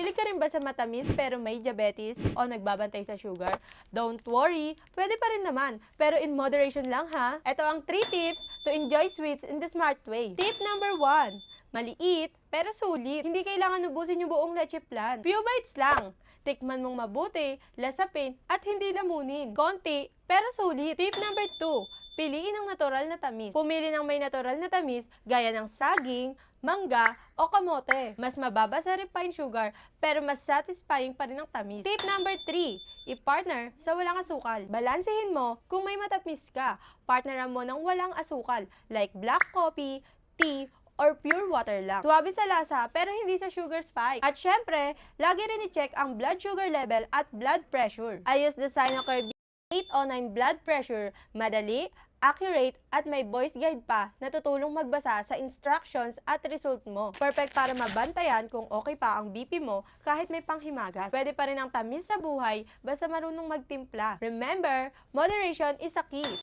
Mahilig ka rin ba sa matamis pero may diabetes o nagbabantay sa sugar? Don't worry, pwede pa rin naman, pero in moderation lang ha. Ito ang 3 tips to enjoy sweets in the smart way. Tip number 1, maliit pero sulit. Hindi kailangan ubusin yung buong leche flan. Few bites lang. Tikman mong mabuti, lasapin, at hindi lamunin. Konti, pero sulit. Tip number 2, piliin ang natural na tamis. Pumili ng may natural na tamis gaya ng saging, mangga, o kamote. Mas mababa sa refined sugar, pero mas satisfying pa rin ang tamis. Tip number 3, i-partner sa walang asukal. Balansehin mo kung may matamis ka. Partneran mo ng walang asukal, like black coffee, tea, or pure water lang. Suwabe sa lasa, pero hindi sa sugar spike. At syempre, lagi rin i-check ang blood sugar level at blood pressure. I use the Sinocare 809 blood pressure. Madali, accurate, at may voice guide pa na tutulong magbasa sa instructions at result mo. Perfect para mabantayan kung okay pa ang BP mo kahit may panghimagas. Pwede pa rin ang tamis sa buhay basta marunong magtimpla. Remember, moderation is a key.